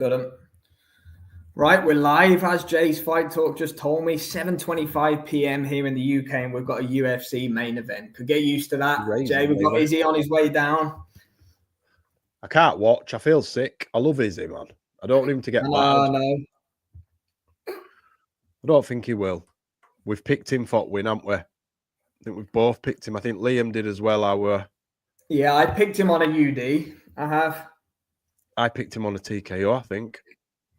Got him. Right, we're live, as Jay's Fight Talk just told me, 7:25 p.m. here in the UK, and we've got a UFC main event. Could get used to that. Jay, we've got Izzy on his way down. I can't watch. I feel sick. I love Izzy, man. I don't want him to get bad. No. I don't think he will. We've picked him for win, haven't we? I think we've both picked him. I think Liam did as well. Yeah, I picked him on a UD. I have. I picked him on a TKO, I think.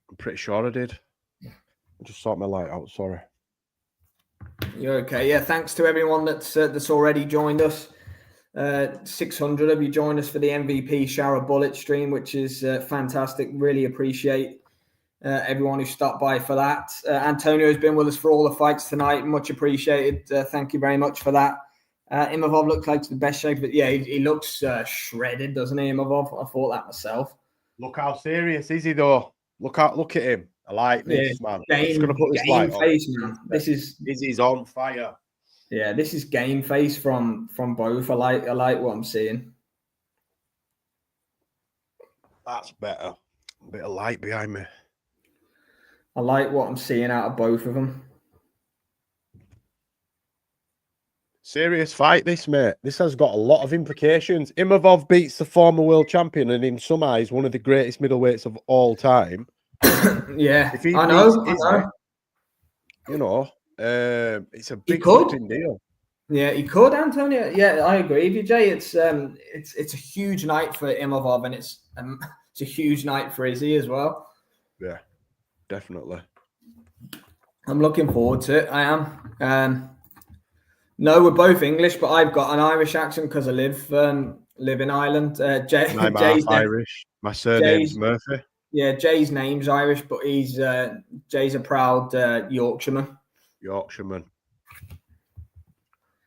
I'm pretty sure I did. I just sort my light out, sorry. You're okay. Yeah, thanks to everyone that's already joined us. 600 of you joined us for the MVP Shower Bullet stream, which is fantastic. Really appreciate everyone who stopped by for that. Antonio's been with us for all the fights tonight. Much appreciated. Thank you very much for that. Imavov looks like the best shape, but yeah, he looks shredded, doesn't he, Imavov? I thought that myself. Look how serious is he, though? Look at him. I like this, man. I'm just going to put this light face, on. Man. Izzy's on fire. Yeah, this is game face from both. I like what I'm seeing. That's better. A bit of light behind me. I like what I'm seeing out of both of them. Serious fight, this, mate. This has got a lot of implications. Imavov beats the former world champion and in some eyes, one of the greatest middleweights of all time. Yeah, I know. You know, it's a big fucking deal. Yeah, he could, Antonio. Yeah, I agree with you, Jay. It's a huge night for Imavov, and it's a huge night for Izzy as well. Yeah, definitely. I'm looking forward to it. I am. No, we're both English, but I've got an Irish accent because I live in Ireland. I'm half Irish. My surname's Murphy. Yeah, Jay's name's Irish, but Jay's a proud Yorkshireman.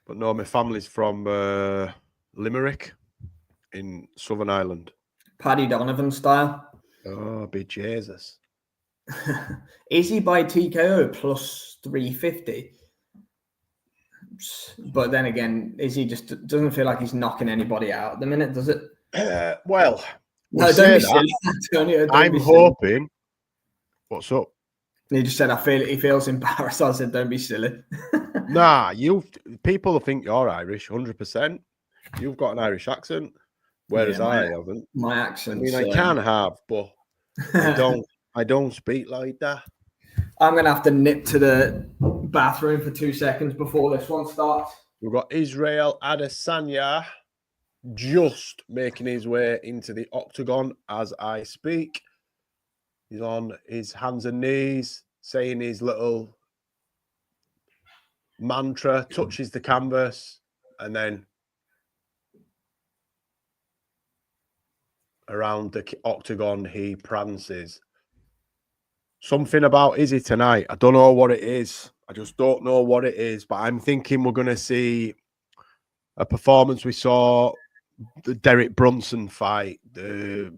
But no, my family's from Limerick in Southern Ireland. Paddy Donovan style. Oh, be Jesus. Izzy by TKO plus 350. But then again, Izzy just doesn't feel like he's knocking anybody out at the minute, does it? Well, no, don't be silly, Antonio. I'm hoping. What's up? He just said, he feels embarrassed. I said, don't be silly. Nah, people think you're Irish, 100%. You've got an Irish accent, whereas I haven't. My accent. I mean, I can have, but I don't speak like that. I'm gonna have to nip to the bathroom for 2 seconds before this one starts. We've got Israel Adesanya just making his way into the octagon as I speak. He's on his hands and knees, saying his little mantra, touches the canvas, and then around the octagon he prances. Something about Izzy tonight. I don't know what it is. I just don't know what it is, but I'm thinking we're going to see a performance we saw the Derek Brunson fight, the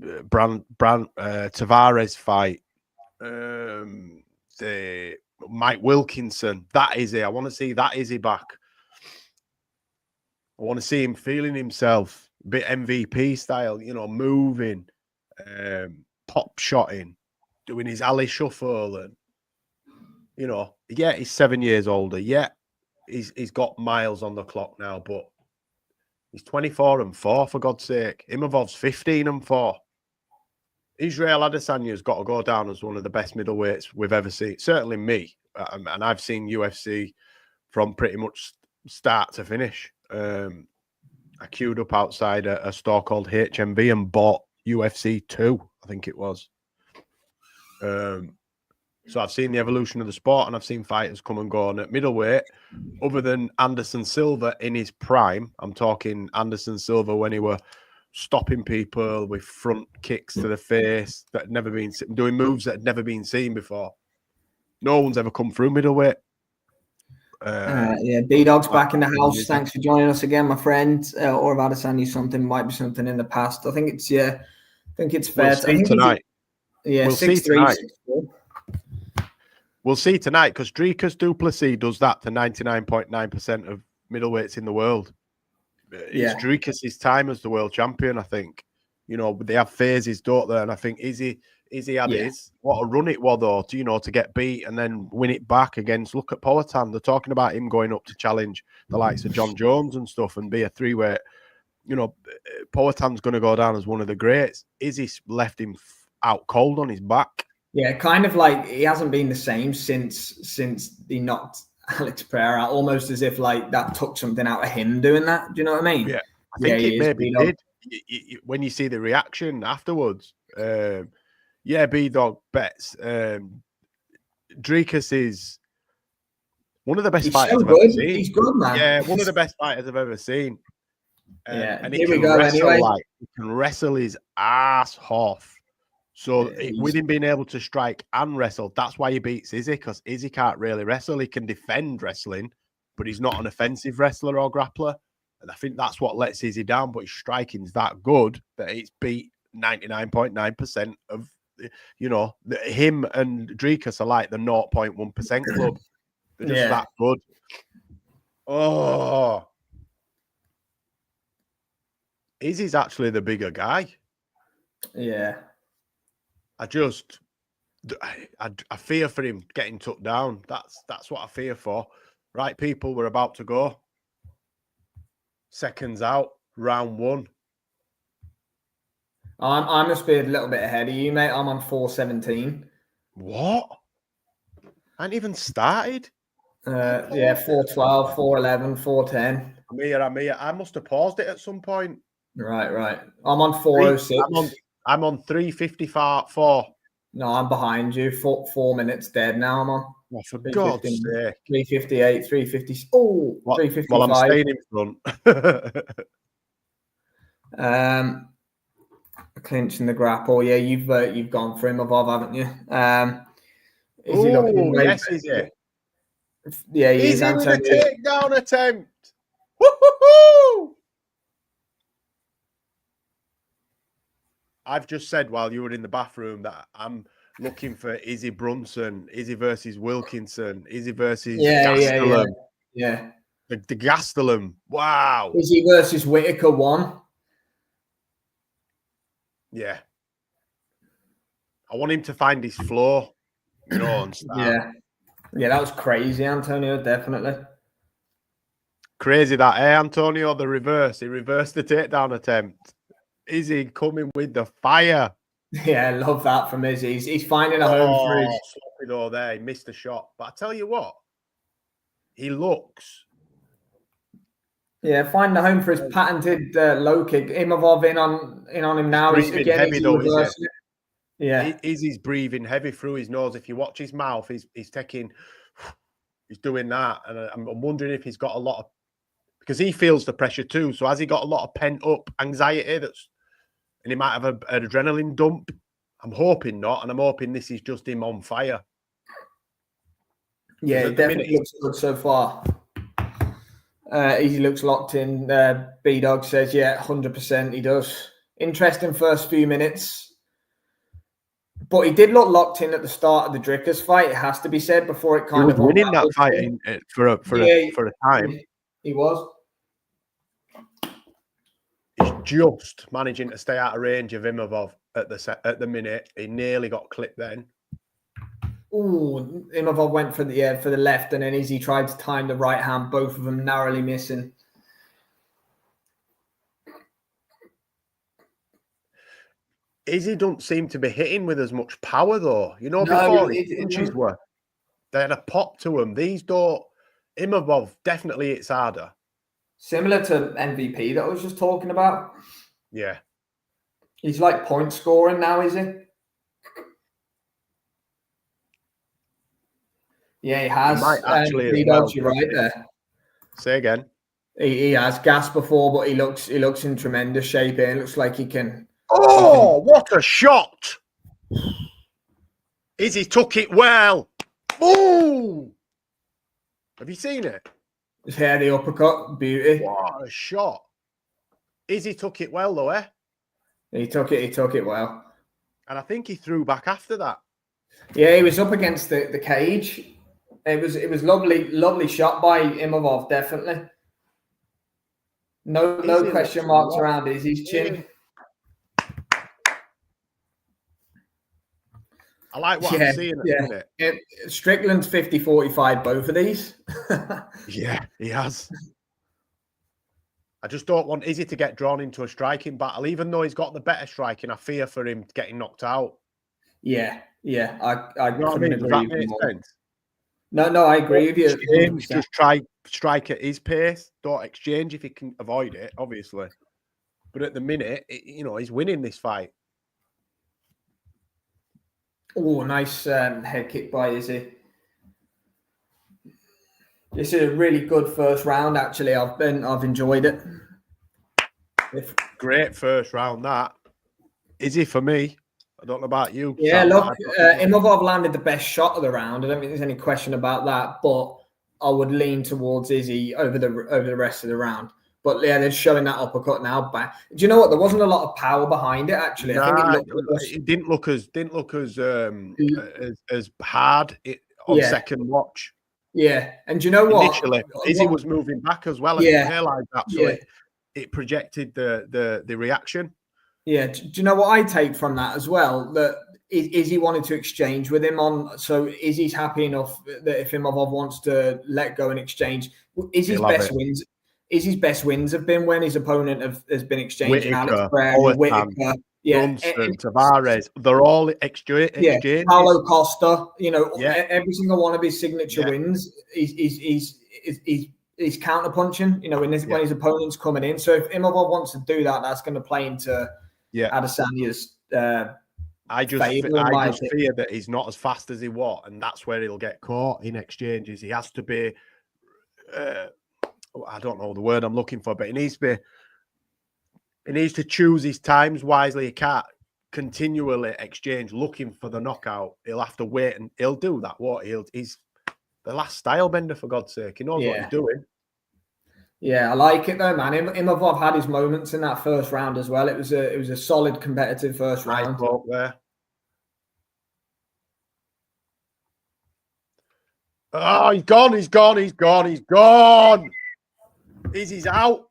Tavares fight, the Mike Wilkinson. That Izzy. I want to see that Izzy back. I want to see him feeling himself, a bit MVP style, you know, moving, pop shotting, doing his alley shuffle, and you know, yeah, he's 7 years older. Yeah, he's got miles on the clock now, but he's 24-4 for God's sake. Imavov's 15-4. Israel Adesanya's got to go down as one of the best middleweights we've ever seen. Certainly me, and I've seen UFC from pretty much start to finish. I queued up outside a store called HMV and bought UFC 2, I think it was. So I've seen the evolution of the sport, and I've seen fighters come and go. And at middleweight, other than Anderson Silva in his prime, I'm talking Anderson Silva when he were stopping people with front kicks to the face that had never been doing moves that had never been seen before. No one's ever come through middleweight. Yeah, B-Dog's back in the house. Thanks for joining us again, my friend. Or if Adesanya might be something in the past. I think it's fair. We'll see tonight. Yeah, we'll 6'3", see tonight. 6'4". We'll see tonight because Dricus du Plessis does that to 99.9% of middleweights in the world. Yeah. It's Dricus' time as the world champion, I think. You know, they have phases, don't they? And I think Izzy Izzy had his. What a run it was, though, to get beat and then win it back against. Look at Poatan. They're talking about him going up to challenge the likes of John Jones and stuff and be a three-weight. Poatan's going to go down as one of the greats. Izzy left him out cold on his back. Yeah, kind of like he hasn't been the same since he knocked Alex Pereira out, almost as if like that took something out of him doing that. Do you know what I mean? Yeah, I think it maybe did. When you see the reaction afterwards, B-Dog bets. Dricus is one of the best fighters I've ever seen. He's good, man. Yeah, one of the best fighters I've ever seen. And here we go. Anyway, he can wrestle his ass off. So with him being able to strike and wrestle, that's why he beats Izzy, because Izzy can't really wrestle. He can defend wrestling, but he's not an offensive wrestler or grappler. And I think that's what lets Izzy down. But his striking's that good that it's beat 99.9% of, him and Dricus are like the 0.1% club. They're just that good. Oh. Izzy's actually the bigger guy. Yeah. I fear for him getting took down. That's what I fear for. Right, people, we're about to go. Seconds out, round 1. I must be a little bit ahead of you, mate. I'm on 4:17. What? I ain't even started. 4:12, 4:11, 4:10. I'm here. I must have paused it at some point. Right. I'm on 4:06. I'm on 3:54. No, I'm behind you. 4 minutes dead now. I'm on. Oh, for God's sake. 3:58, 3:50. Oh, 3:55. Well, I'm staying in front. Clinching the grapple. Yeah, you've gone for Imavov, haven't you? Is he looking? Yes, is he? Yeah, he is. With a takedown attempt. Woo-hoo-hoo! I've just said while you were in the bathroom that I'm looking for Izzy Brunson, Izzy versus Wilkinson, Izzy versus Gastelum. Yeah. The Gastelum. Wow. Izzy versus Whitaker 1. Yeah. I want him to find his floor, and start. Yeah, that was crazy, Antonio, definitely. Crazy that, Antonio? The reverse. He reversed the takedown attempt. Izzy coming with the fire. Yeah, I love that from Izzy. He's finding a home for his... sloppy though there. He missed a shot. But I tell you what, he looks... Yeah, finding a home for his patented low kick. Imavov in on him now. He's breathing heavy though, is it? Yeah. Izzy's breathing heavy through his nose. If you watch his mouth, he's doing that. And I'm wondering if he's got a lot of... Because he feels the pressure too. So has he got a lot of pent-up anxiety and he might have an adrenaline dump? I'm hoping not. And I'm hoping this is just him on fire. Yeah, it definitely looks good so far. Izzy looks locked in. B-Dog says, 100% he does. Interesting first few minutes. But he did look locked in at the start of the Dricus fight, it has to be said, before it kind of... He was winning that fight for a time. He was. He's just managing to stay out of range of Imavov at the minute. He nearly got clipped then. Ooh, Imavov went for the left, and then Izzy tried to time the right hand, both of them narrowly missing. Izzy don't seem to be hitting with as much power though. Before his punches were, they had a pop to them. These don't. Imavov definitely hits harder. Similar to MVP that I was just talking about. Yeah. He's like point scoring now, is he? Yeah, he has. He might actually you're right there. Say again. He has gassed before, but he looks in tremendous shape here. It looks like he can... Oh, what a shot! Izzy took it well. Ooh! Have you seen it? Yeah, the uppercut, beauty. What a shot! Izzy took it well, though, He took it well, and I think he threw back after that. Yeah, he was up against the cage. It was lovely shot by Imavov, definitely. No question marks around Izzy's chin. I like what I'm seeing at the minute. Strickland's 50-45, both of these. Yeah, he has. I just don't want Izzy to get drawn into a striking battle. Even though he's got the better striking, I fear for him getting knocked out. Yeah. I You know what I couldn't mean? Does agree that with you make more. sense? No, I agree with you. Exchange, just try strike at his pace. Don't exchange if he can avoid it, obviously. But at the minute, he's winning this fight. Oh, nice head kick by Izzy. This is a really good first round. Actually, I've enjoyed it. Great first round, that. Izzy for me. I don't know about you. Yeah, Sam, look, Imavov landed the best shot of the round. I don't think there's any question about that. But I would lean towards Izzy over the rest of the round. But yeah, they're showing that uppercut now. Back. Do you know what? There wasn't a lot of power behind it. Actually, I think it didn't look as hard on second watch. Yeah, and do you know what? Initially, Izzy was moving back as well. I didn't realise that, so it projected the reaction. Yeah, do you know what I take from that as well? That Izzy wanted to exchange with him on, so Izzy's happy enough that if Imavov wants to let go and exchange, Izzy's best wins have been when his opponent has been exchanging. Alex Pereira, Whitaker, Dunstan, Tavares, they're all exchanges. Paulo Costa, every single one of his signature wins, he's counterpunching, when his opponent's coming in. So if Imavov wants to do that, that's going to play into Adesanya's I just fear that he's not as fast as he was, and that's where he'll get caught in exchanges. He has to be, I don't know the word I'm looking for, but he needs to choose his times wisely. He can't continually exchange looking for the knockout. He'll have to wait, and he'll do that. He's the last style bender, for God's sake. He knows what he's doing. Yeah, I like it though, man. Imavov had his moments in that first round as well. It was a solid competitive first round. There. Oh, he's gone. Izzy's out.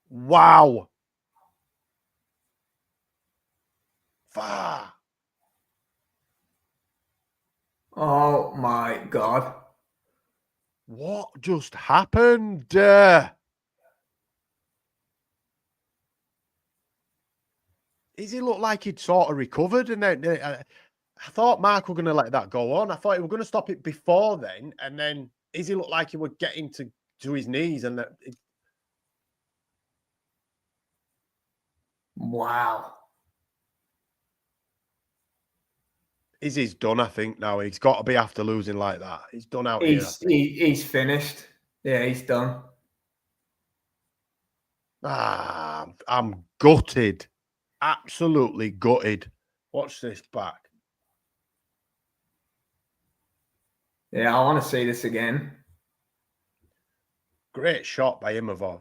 Wow. Far. Oh my God. What just happened? Izzy looked like he'd sort of recovered, and then I thought Mark were going to let that go on. I thought he were going to stop it before then, and then Izzy looked like he would get into his knees, and that. Wow. Izzy's done, I think, now. He's got to be after losing like that. He's done out here. He's finished. Yeah, he's done. I'm gutted. Absolutely gutted. Watch this back. Yeah, I want to see this again. Great shot by Imavov.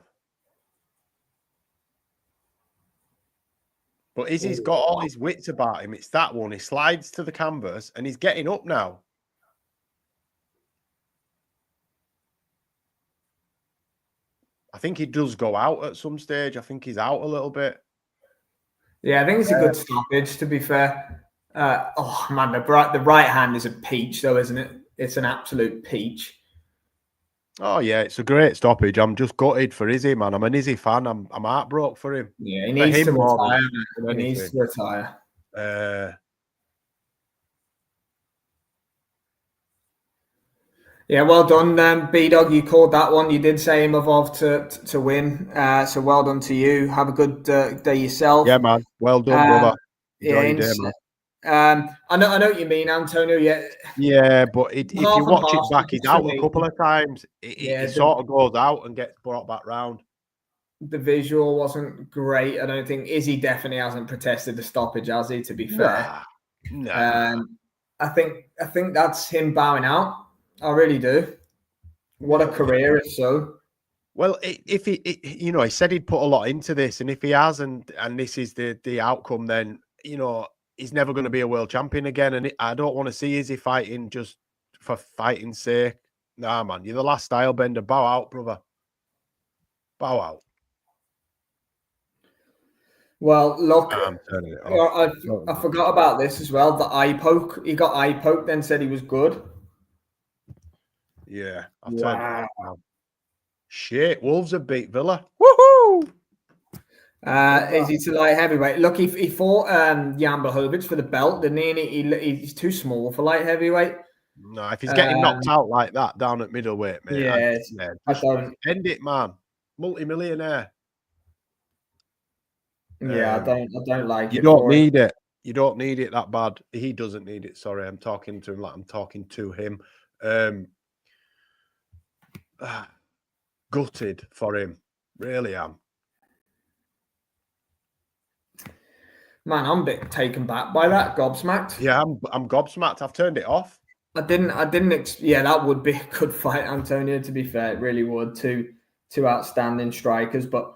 But Izzy's got all his wits about him. It's that one. He slides to the canvas and he's getting up now. I think he does go out at some stage. I think he's out a little bit. Yeah, I think it's a good stoppage, to be fair. Oh, man, the right hand is a peach, though, isn't it? It's an absolute peach. Oh, yeah, it's a great stoppage. I'm just gutted for Izzy, man. I'm an Izzy fan. I'm heartbroken for him. Yeah, he needs to retire. He needs to retire. Yeah, well done, B-Dog. You called that one. You did say Imavov to win. So well done to you. Have a good day yourself. Yeah, man. Well done, brother. Enjoy your day, man. I know what you mean, Antonio. Yeah, but if you watch it back, he's out a couple of times. It sort of goes out and gets brought back round. The visual wasn't great. I don't think Izzy definitely hasn't protested the stoppage, has he? To be fair, nah. I think that's him bowing out. I really do. What a career, if so. Well, if he said he'd put a lot into this, and if he has, and this is the outcome, then he's never going to be a world champion again. And I don't want to see Izzy fighting just for fighting's sake. Nah, man, you're the last style bender. Bow out, brother. Bow out. Well, look, I'm turning it off. I forgot about this as well. The eye poke. He got eye poke, then said he was good. Yeah, I've turned it off now. Shit, Wolves have beat Villa. Is he to light heavyweight? Look, he fought Jan Blachowicz for the belt, didn't he? And he's too small for light heavyweight. No, if he's getting knocked out like that down at middleweight, mate, I don't. End it, man. Multi-millionaire. Yeah, I don't like it. You don't need it. You don't need it that bad. He doesn't need it. Sorry, I'm talking to him like I'm talking to him. Gutted for him. Really am. Man, I'm a bit taken back by that. Gobsmacked. Yeah, I'm gobsmacked. I've turned it off. I didn't. Yeah, that would be a good fight, Antonio. To be fair, it really would. Two outstanding strikers, but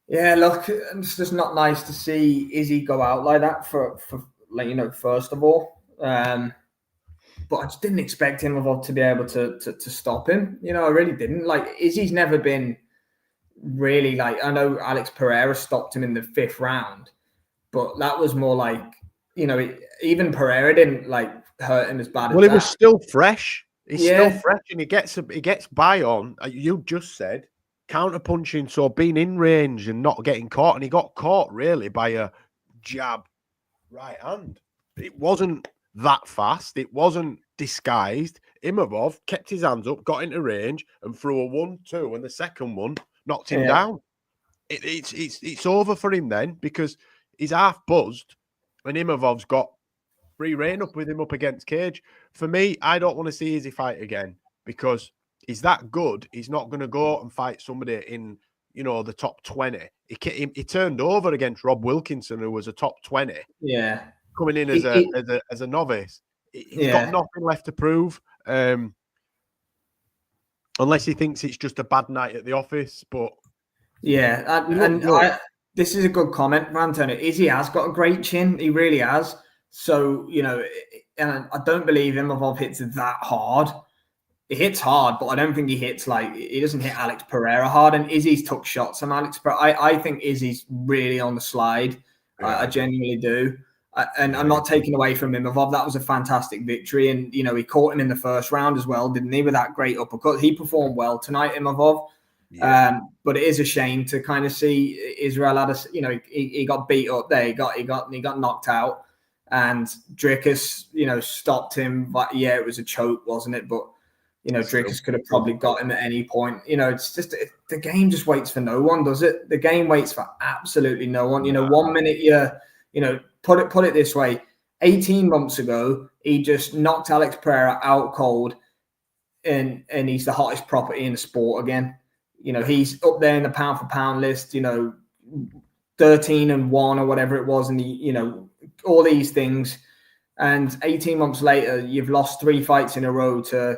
yeah, look, it's just not nice to see Izzy go out like that for like, first of all. But I just didn't expect Imavov to be able to stop him. I really didn't. Like, Izzy's never been really like, I know Alex Pereira stopped him in the 5th round, but that was more like, even Pereira didn't like hurt him as bad as that. Well, he was still fresh. He's still fresh, and he gets by on. You just said counter punching, so being in range and not getting caught, and he got caught really by a jab right hand. It wasn't that fast. It wasn't disguised. Imavov kept his hands up, got into range, and threw a 1-2, and the second one knocked him down. It's over for him then, because he's half buzzed, and Imavov's got free reign up with him up against cage. For me, I don't want to see Izzy fight again, because he's that good. He's not going to go and fight somebody in, the top 20. He turned over against Rob Wilkinson, who was a top 20. Yeah. Coming in as a novice. He's got nothing left to prove. Unless he thinks it's just a bad night at the office. But yeah, this is a good comment for Antonio. Izzy has got a great chin. He really has. So, and I don't believe Imavov hits that hard. He hits hard, but I don't think he doesn't hit Alex Pereira hard. And Izzy's took shots on Alex Pereira. I think Izzy's really on the slide. Yeah. I genuinely do. And I'm not taking away from Imavov. That was a fantastic victory. And, he caught him in the 1st round as well, didn't he, with that great uppercut. He performed well tonight, Imavov. Yeah. But it is a shame to kind of see Israel Adesanya, he got beat up there. He got knocked out. And Dricus, stopped him. But yeah, it was a choke, wasn't it? But, Dricus could have probably got him at any point. It's just the game just waits for no one, does it? The game waits for absolutely no one. 1 minute put it this way. 18 months ago, he just knocked Alex Pereira out cold, and he's the hottest property in the sport again. He's up there in the pound for pound list. 13-1 or whatever it was, and all these things. And 18 months later, you've lost 3 fights in a row to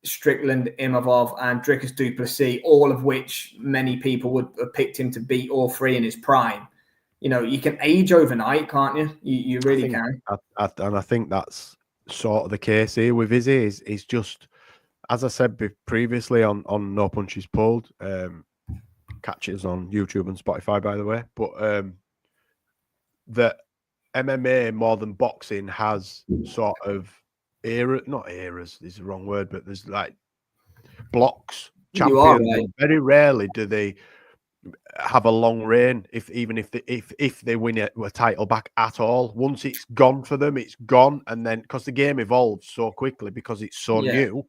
Strickland, Imavov, and Dricus du Plessis, all of which many people would have picked him to beat all 3 in his prime. You can age overnight, can't you? You really can. And I think that's sort of the case here with Izzy. Is just, as I said previously on No Punches Pulled, catch it on YouTube and Spotify, by the way. But that MMA more than boxing has sort of not eras is the wrong word, but there's like blocks. Champions. Right. Very rarely do they have a long reign, if they win a title back at all. Once it's gone for them, it's gone. And then because the game evolves so quickly, because it's so new,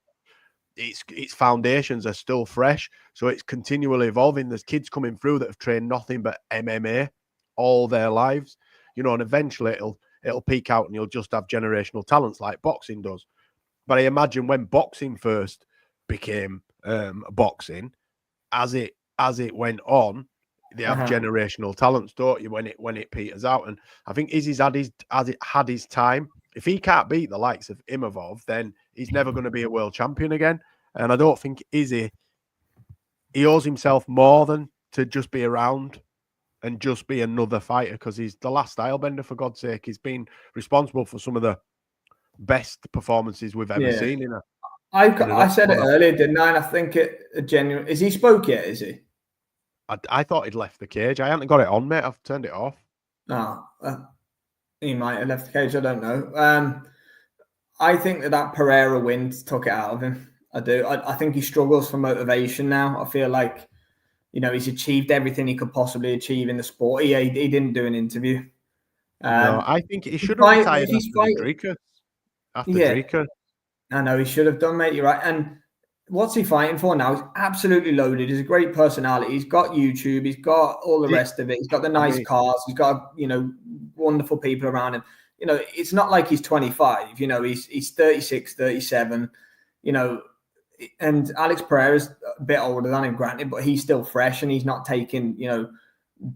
its foundations are still fresh, so it's continually evolving. There's kids coming through that have trained nothing but MMA all their lives, and eventually it'll peak out and you'll just have generational talents like boxing does. But I imagine when boxing first became boxing, as it went on, they have generational talents, don't you, when it peters out. And I think Izzy's had his time. If he can't beat the likes of Imavov, then he's never going to be a world champion again. And I don't think Izzy, he owes himself more than to just be around and just be another fighter, because he's the last stylebender, for God's sake. He's been responsible for some of the best performances we've ever seen in a. I said it earlier, didn't I? And I think it genuine. Is he spoke yet? Is he? I thought he'd left the cage. I hadn't got it on, mate. I've turned it off. Oh, he might have left the cage. I don't know. I think that Pereira win took it out of him. I do. I think he struggles for motivation now. I feel like, he's achieved everything he could possibly achieve in the sport. He didn't do an interview. No, I think he should have retired after Dricus. Dricus. I know he should have done, mate. You're right. And what's he fighting for now? He's absolutely loaded. He's a great personality. He's got YouTube. He's got all the rest of it. He's got the nice cars. He's got, wonderful people around him. It's not like he's 25. He's 36, 37. And Alex Pereira's a bit older than him, granted, but he's still fresh and he's not taking,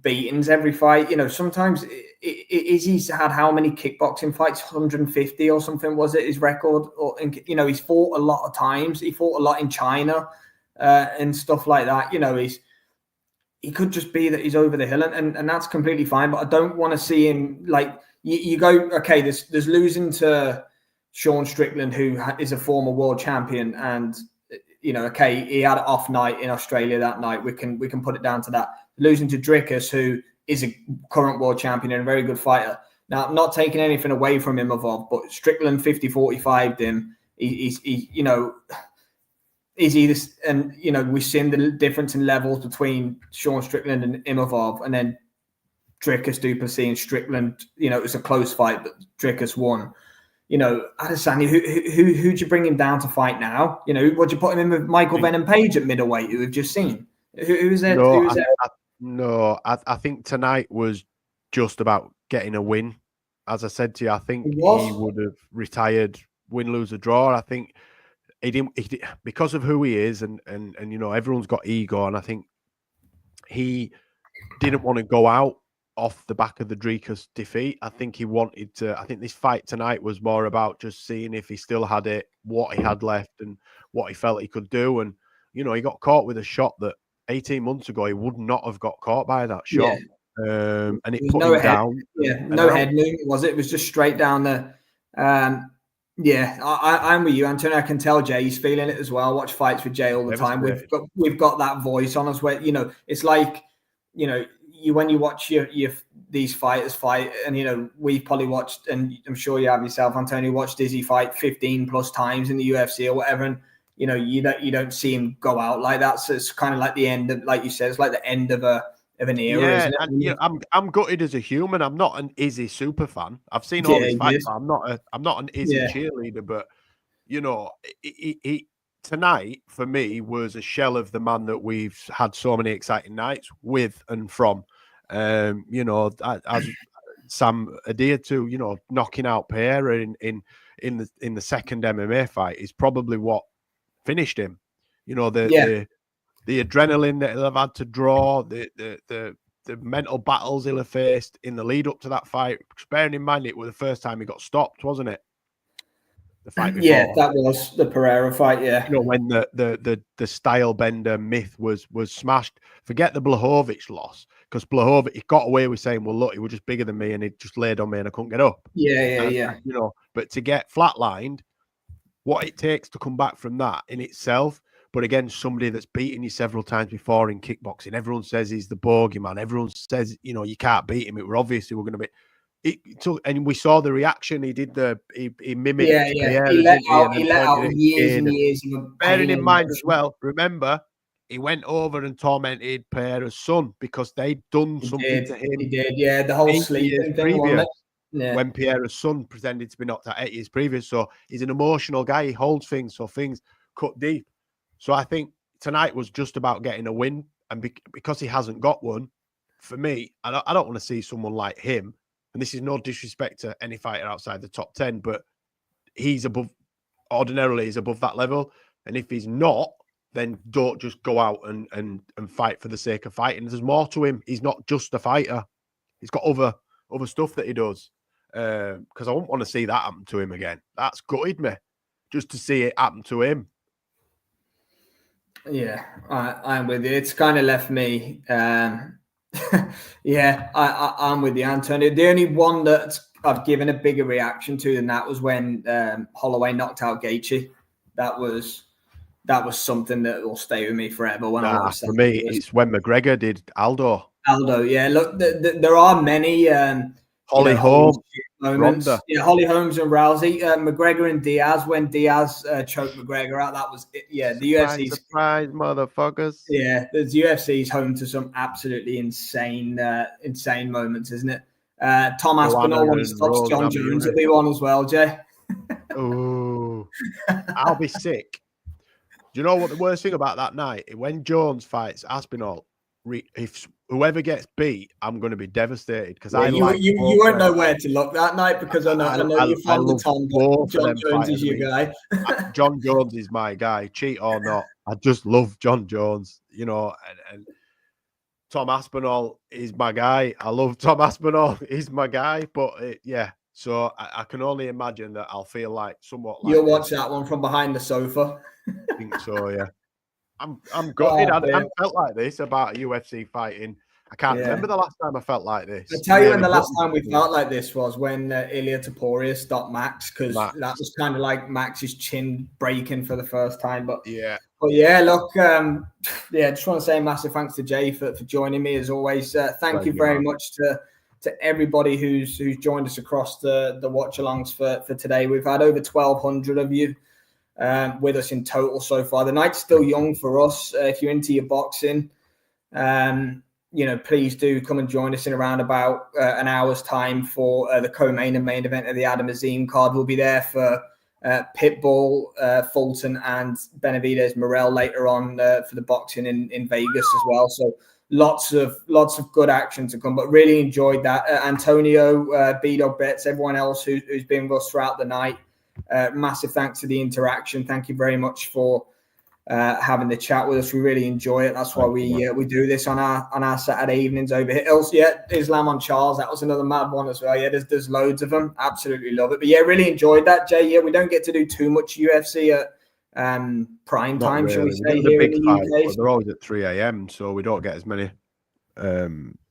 beatings every fight. Sometimes Izzy's had how many kickboxing fights? 150 or something, was it his record? Or he's fought a lot of times. He fought a lot in China and stuff like that. He could just be that he's over the hill, and that's completely fine. But I don't want to see him like you go. Okay, there's losing to Sean Strickland, who is a former world champion, and okay, he had an off night in Australia that night. We can put it down to that. Losing to Dricus, who is a current world champion and a very good fighter. Now, I'm not taking anything away from Imavov, but Strickland 50-45'd him. He's either, and we've seen the difference in levels between Sean Strickland and Imavov, and then Dricus Duplessis and Strickland. It was a close fight, but Dricus won. Adesanya, who'd you bring him down to fight now? Would you put him in with Michael Venom Page at middleweight, who we've just seen? Who's there? No, I think tonight was just about getting a win. As I said to you, I think he would have retired, win, lose, or draw. I think he didn't because of who he is, and everyone's got ego, and I think he didn't want to go out off the back of the Dricus defeat. I think he wanted to. I think this fight tonight was more about just seeing if he still had it, what he had left, and what he felt he could do. And he got caught with a shot that 18 months ago he would not have got caught by that shot. And it put him down. Yeah, no head movement, was it? It was just straight down the. I'm with you, Antonio. I can tell Jay's feeling it as well. Watch fights with Jay all the time. We've got that voice on us where it's like when you watch these fighters fight, and we've probably watched, and I'm sure you have yourself, Antonio, watched Izzy fight 15 plus times in the UFC or whatever, and you don't see him go out like that. So it's kind of like the end of, like you said, it's like the end of an era. Yeah, isn't it? and I'm gutted as a human. I'm not an Izzy super fan. I've seen all his fights. I'm not an Izzy cheerleader, but he tonight for me was a shell of the man that we've had so many exciting nights with and from. As Sam adhered to, knocking out Pereira in the second MMA fight is probably what finished him. The adrenaline that he'll have had to draw, the mental battles he'll have faced in the lead up to that fight. Bearing in mind it was the first time he got stopped, wasn't it? The fight before. Yeah, that was the Pereira fight. Yeah, when the style bender myth was smashed. Forget the Blachowicz loss, because Blachowicz, he got away with saying, "Well, look, he was just bigger than me, and he just laid on me, and I couldn't get up." Yeah. But to get flatlined, what it takes to come back from that in itself. But again, somebody that's beaten you several times before in kickboxing, everyone says he's the bogeyman. Everyone says, you can't beat him. It were obviously we're going to be. And we saw the reaction. He did he mimicked. Yeah. He let out years and years. Bearing in mind as well, remember, he went over and tormented Pereira's son because they'd done something to him. He did, yeah. The whole sleeping thing, wasn't it? Yeah. When Pereira's son pretended to be knocked out 8 years previous. So he's an emotional guy. He holds things, so things cut deep. So I think tonight was just about getting a win. And because he hasn't got one, for me, I don't want to see someone like him. And this is no disrespect to any fighter outside the top 10, but ordinarily he's above that level. And if he's not, then don't just go out and fight for the sake of fighting. There's more to him. He's not just a fighter. He's got other stuff that he does. Because I wouldn't want to see that happen to him again. That's gutted me, just to see it happen to him. Yeah, I'm with you. It's kind of left me. I'm with you, Antonio. The only one that I've given a bigger reaction to than that was when Holloway knocked out Gaethje. That was that was something that will stay with me forever. When I watched that, for me, it's when McGregor did Aldo. Yeah. Look, there are many Holly Holm moments. Ronda. Yeah, Holly Holmes and Rousey, McGregor and Diaz. When Diaz choked McGregor out, that was it. Yeah. The UFC's surprise, motherfuckers. Yeah, the UFC's home to some absolutely insane moments, isn't it? Tom Aspinall when he stops John Jones will be one as well, Jay. Oh, I'll be sick. Do you know what the worst thing about that night? When Jones fights Aspinall, if whoever gets beat, I'm going to be devastated because you won't know where to look that night because I know you're fond of Tom, but John Jones is your guy. John Jones is my guy, cheat or not. I just love John Jones, you know, and Tom Aspinall is my guy. I love Tom Aspinall. He's my guy, but so I can only imagine that I'll feel like somewhat like you'll watch that one from behind the sofa. I think so, yeah. I'm gutted. I haven't felt like this about UFC fighting. I can't remember the last time I felt like this. I tell you when the last time we felt like this was when Ilia Topuria stopped Max, because that was kind of like Max's chin breaking for the first time. But look, just want to say a massive thanks to Jay for joining me as always. Thank you very much to everybody who's joined us across the watch-alongs for today. We've had over 1,200 of you with us in total so far. The night's still young for us. If you're into your boxing, please do come and join us in around about an hour's time for the co-main and main event of the Adam Azim card. We'll be there for Pitbull, Fulton, and Benavidez Morel later on for the boxing in Vegas as well. So lots of good action to come. But really enjoyed that. Antonio, B-Dog Bets, everyone else who's been with us throughout the night. Massive thanks for the interaction. Thank you very much for having the chat with us. We really enjoy it. That's why we do this on our Saturday evenings over here. Islam on Charles, that was another mad one as well. Yeah, there's loads of them. Absolutely love it. But yeah, really enjoyed that, Jay. Yeah, we don't get to do too much UFC at prime time, shall we say, here in the UK. They're always at 3 a.m, so we don't get as many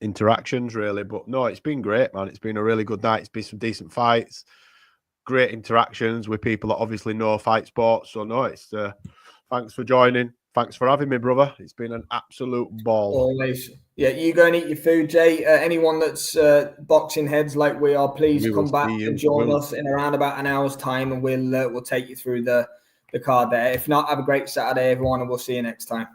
interactions really. But no, it's been great, man. It's been a really good night. It's been some decent fights, great interactions with people that obviously know fight sports. So no, it's thanks for joining. Thanks for having me, brother. It's been an absolute ball. Always. Yeah, you go and eat your food, Jay. Anyone that's boxing heads like we are, please come back and join us in around about an hour's time, and we'll take you through the card there. If not, have a great Saturday, everyone, and we'll see you next time.